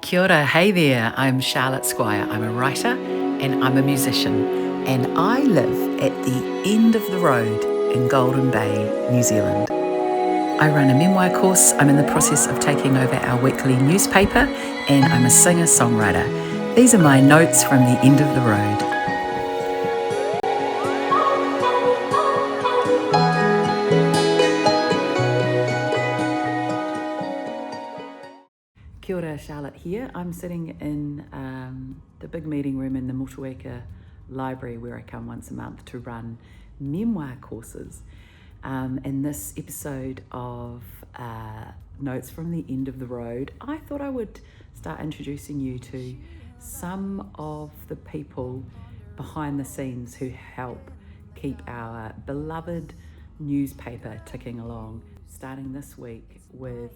Kia ora, hey there, I'm Charlotte Squire. I'm a writer and I'm a musician, and I live at the end of the road in Golden Bay, New Zealand. I run a memoir course, I'm in the process of taking over our weekly newspaper, and I'm a singer-songwriter. These are my notes from the end of the road. Kia ora, Charlotte here. I'm sitting in the big meeting room in the Motueka Library where I come once a month to run memoir courses. In this episode of Notes from the End of the Road, I thought I would start introducing you to some of the people behind the scenes who help keep our beloved newspaper ticking along. Starting this week with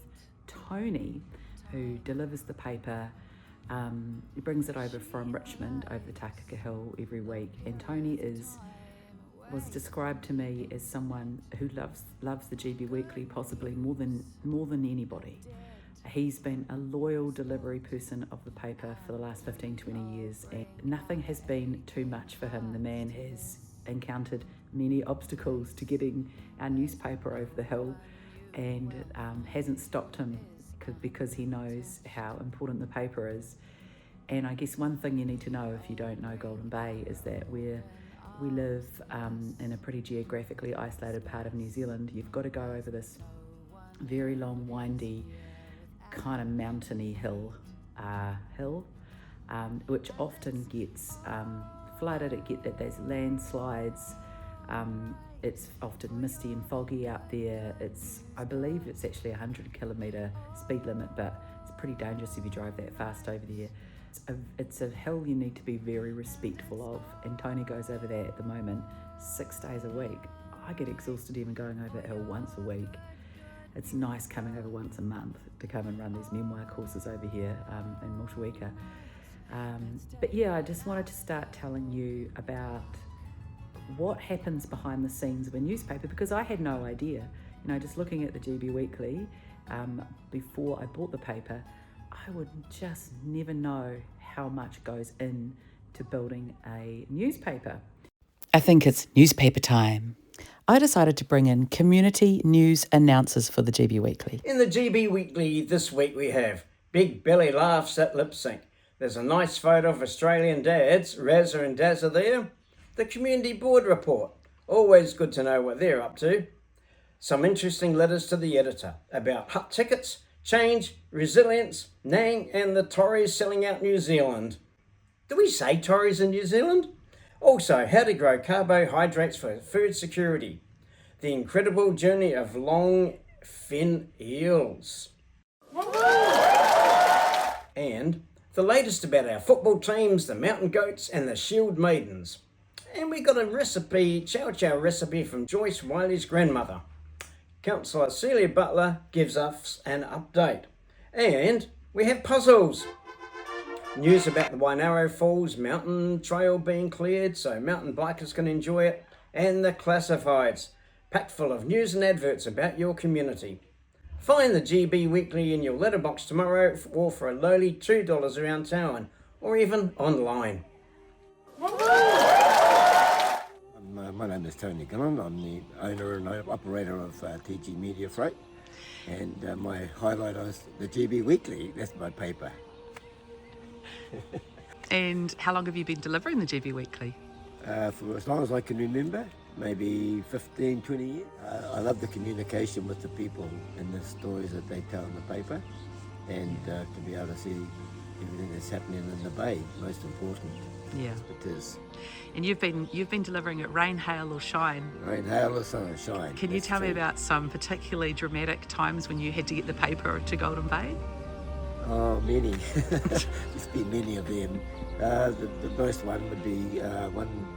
Tony, who delivers the paper. He brings it over from Richmond, over the Takaka Hill every week. And Tony was described to me as someone who loves the GB Weekly possibly more than anybody. He's been a loyal delivery person of the paper for the last 15, 20 years, and nothing has been too much for him. The man has encountered many obstacles to getting our newspaper over the hill, and hasn't stopped him because he knows how important the paper is. And I guess one thing you need to know if you don't know Golden Bay is that we live in a pretty geographically isolated part of New Zealand. You've got to go over this very long, windy, kind of mountainy hill, which often gets flooded. There's landslides. It's often misty and foggy out there. I believe it's actually 100-kilometre speed limit, but it's pretty dangerous if you drive that fast over there. It's a hill you need to be very respectful of, and Tony goes over there at the moment 6 days a week. I get exhausted even going over that hill once a week. It's nice coming over once a month to come and run these memoir courses over here in Motueka. But yeah, I just wanted to start telling you about what happens behind the scenes of a newspaper, because I had no idea. Just looking at the GB Weekly before I bought the paper, I would just never know how much goes into building a newspaper. I think it's newspaper time. I decided to bring in community news announcers for the GB Weekly. In the GB Weekly this week we have Big Belly Laughs at Lip Sync. There's a nice photo of Australian dads, Razza and Dazza there. The Community Board Report, always good to know what they're up to. Some interesting letters to the editor about hut tickets, change, resilience, Nang and the Tories selling out New Zealand. Do we say Tories in New Zealand? Also, how to grow carbohydrates for food security. The incredible journey of long fin eels. And the latest about our football teams, the Mountain Goats and the Shield Maidens. And we got a recipe, chow chow recipe from Joyce Wiley's grandmother. Councillor Celia Butler gives us an update. And we have puzzles. News about the Wainaro Falls mountain trail being cleared so mountain bikers can enjoy it. And the classifieds, packed full of news and adverts about your community. Find the GB Weekly in your letterbox tomorrow or for a lowly $2 around town or even online. My name is Tony Gillen. I'm the owner and operator of TG Media Freight, and my highlight is the GB Weekly. That's my paper. And how long have you been delivering the GB Weekly? For as long as I can remember, maybe 15, 20 years. I love the communication with the people and the stories that they tell in the paper, and to be able to see everything that's happening in the bay, most important. Yeah. It is. And you've been delivering it rain, hail or shine. Rain, hail or sunshine. Can you tell me about some particularly dramatic times when you had to get the paper to Golden Bay? Oh, many. There's been many of them. The most one would be one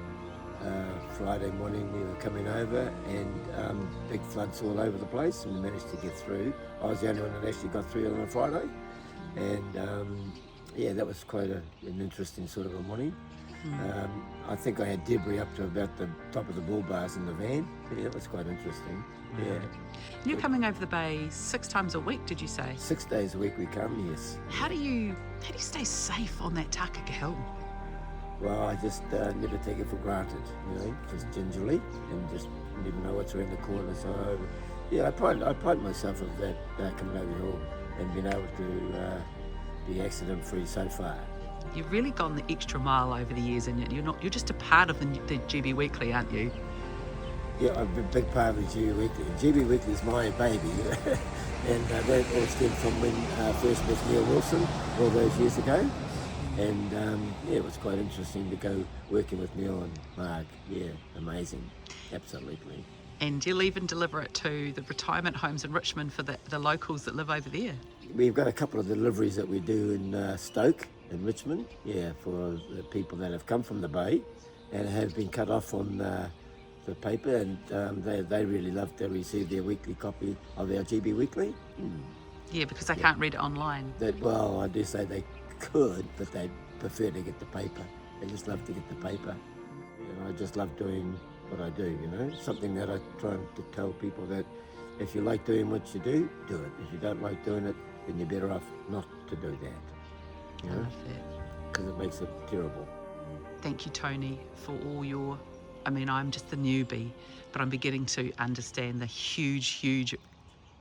Friday morning we were coming over and big floods all over the place, and we managed to get through. I was the only one that actually got through on a Friday, and yeah, that was quite an interesting sort of a morning. I think I had debris up to about the top of the bull bars in the van. Yeah, it was quite interesting. Yeah. You're coming over the bay 6 times a week, did you say? 6 days a week we come, yes. How do you stay safe on that Takaka hill? Well, I just never take it for granted, just gingerly, and just never know what's around the corner. So, yeah, I pride myself of that coming over the hill and being able to be accident-free so far. You've really gone the extra mile over the years, and you're just a part of the GB Weekly, aren't you? Yeah, I'm a big part of the GB Weekly. GB Weekly is my baby, and that all stemmed from when I first met Neil Wilson all those years ago. And it was quite interesting to go working with Neil and Mark. Yeah, amazing, absolutely. And you'll even deliver it to the retirement homes in Richmond for the locals that live over there. We've got a couple of deliveries that we do in Stoke, in Richmond, for the people that have come from the Bay and have been cut off on the paper, and they really love to receive their weekly copy of our GB Weekly. Yeah, because they can't read it online. Well, I do say they could, but they prefer to get the paper. They just love to get the paper. I just love doing what I do, something that I try to tell people that if you like doing what you do, do it. If you don't like doing it, then you're better off not to do that, because it makes it terrible. Thank you, Tony, for all your... I'm just the newbie, but I'm beginning to understand the huge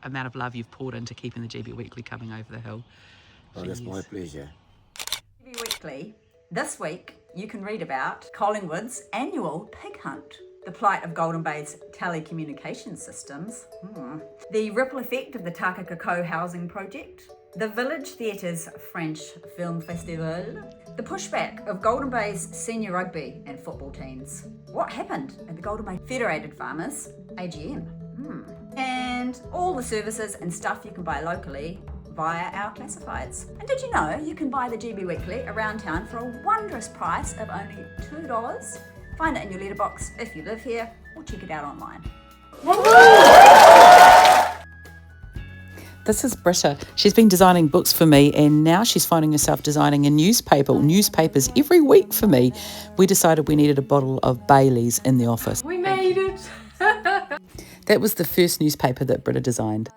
amount of love you've poured into keeping the GB Weekly coming over the hill. Oh, that's my pleasure. GB Weekly. This week, you can read about Collingwood's annual pig hunt, the plight of Golden Bay's telecommunication systems, the ripple effect of the Takaka co-housing project, the Village Theatre's French Film Festival, the pushback of Golden Bay's senior rugby and football teams, what happened at the Golden Bay Federated Farmers AGM, and all the services and stuff you can buy locally via our classifieds. And did you know you can buy the GB Weekly around town for a wondrous price of only $2? Find it in your letterbox if you live here, or check it out online. This is Britta. She's been designing books for me, and now she's finding herself designing a newspapers every week for me. We decided we needed a bottle of Bailey's in the office. We made it! That was the first newspaper that Britta designed.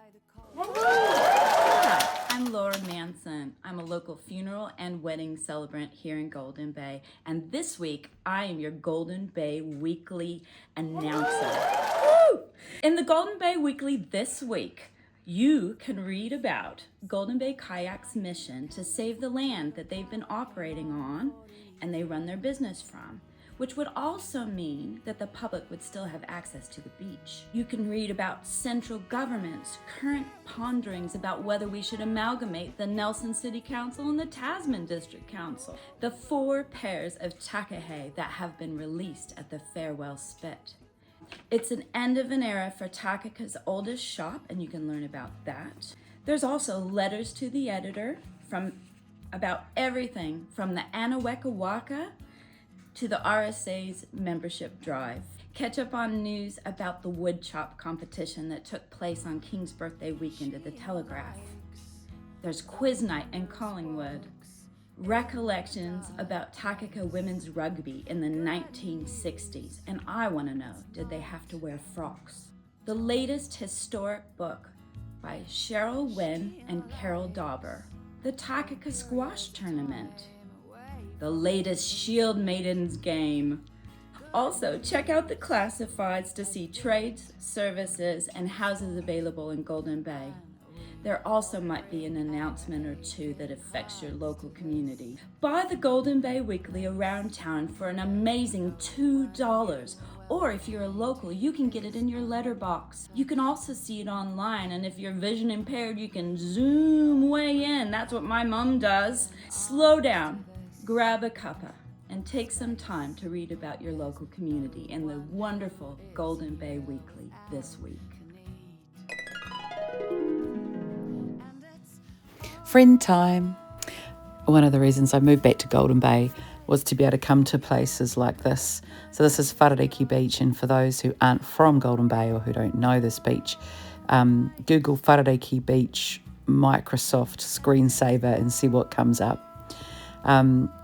I'm Laura Manson. I'm a local funeral and wedding celebrant here in Golden Bay. And this week, I am your Golden Bay Weekly announcer. Woo! In the Golden Bay Weekly this week, you can read about Golden Bay Kayak's mission to save the land that they've been operating on and they run their business from, which would also mean that the public would still have access to the beach. You can read about central government's current ponderings about whether we should amalgamate the Nelson City Council and the Tasman District Council, the 4 pairs of takahe that have been released at the farewell spit. It's an end of an era for Takaka's oldest shop, and you can learn about that. There's also letters to the editor about everything from the Anaweka Waka to the RSA's membership drive. Catch up on news about the wood chop competition that took place on King's birthday weekend at the Telegraph. There's quiz night in Collingwood. Recollections about Takaka women's rugby in the 1960s. And I want to know, did they have to wear frocks? The latest historic book by Cheryl Wynn and Carol Dauber. The Takaka squash tournament. The latest Shield Maidens game. Also, check out the classifieds to see trades, services, and houses available in Golden Bay. There also might be an announcement or two that affects your local community. Buy the Golden Bay Weekly around town for an amazing $2. Or if you're a local, you can get it in your letterbox. You can also see it online, and if you're vision impaired, you can zoom way in. That's what my mom does. Slow down, grab a cuppa, and take some time to read about your local community in the wonderful Golden Bay Weekly this week. Friend time. One of the reasons I moved back to Golden Bay was to be able to come to places like this. So this is Wharariki Beach, and for those who aren't from Golden Bay or who don't know this beach, Google Wharariki Beach Microsoft screensaver and see what comes up.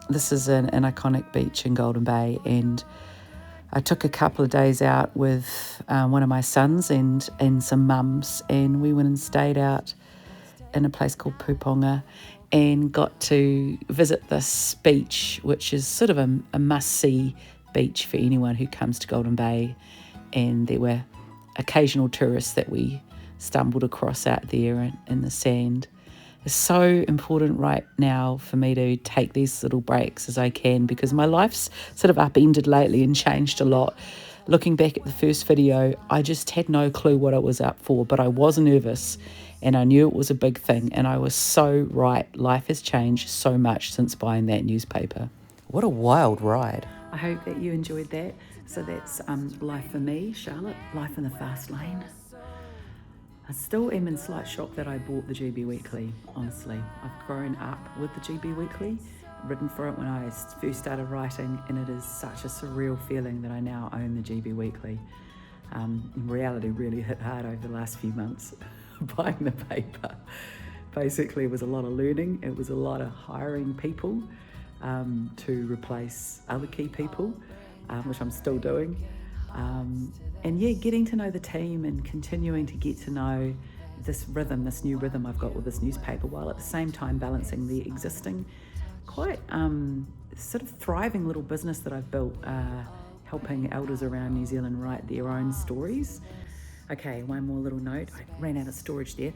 This is an iconic beach in Golden Bay, and I took a couple of days out with one of my sons and some mums, and we went and stayed out in a place called Puponga and got to visit this beach, which is sort of a must-see beach for anyone who comes to Golden Bay. And there were occasional tourists that we stumbled across out there in the sand. It's so important right now for me to take these little breaks as I can, because my life's sort of upended lately and changed a lot. Looking back at the first video, I just had no clue what I was up for, but I was nervous and I knew it was a big thing, and I was so right. Life has changed so much since buying that newspaper. What a wild ride. I hope that you enjoyed that. So that's life for me, Charlotte, life in the fast lane. I still am in slight shock that I bought the GB Weekly, honestly. I've grown up with the GB Weekly, written for it when I first started writing, and it is such a surreal feeling that I now own the GB Weekly. Reality really hit hard over the last few months buying the paper. Basically, it was a lot of learning. It was a lot of hiring people to replace other key people, which I'm still doing. And yeah, getting to know the team and continuing to get to know this new rhythm I've got with this newspaper, while at the same time balancing the existing, quite sort of thriving little business that I've built, helping elders around New Zealand write their own stories. Okay, one more little note. I ran out of storage there.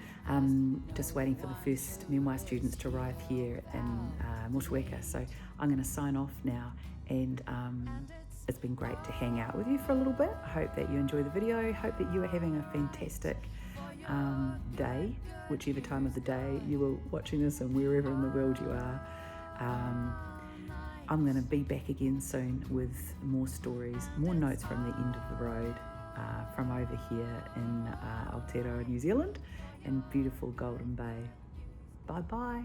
Just waiting for the first memoir students to arrive here in Motueka. So I'm going to sign off now, and it's been great to hang out with you for a little bit. I hope that you enjoy the video. I hope that you are having a fantastic day, whichever time of the day you were watching this and wherever in the world you are. I'm going to be back again soon with more stories, more notes from the end of the road, from over here in Aotearoa, New Zealand, and beautiful Golden Bay. Bye-bye.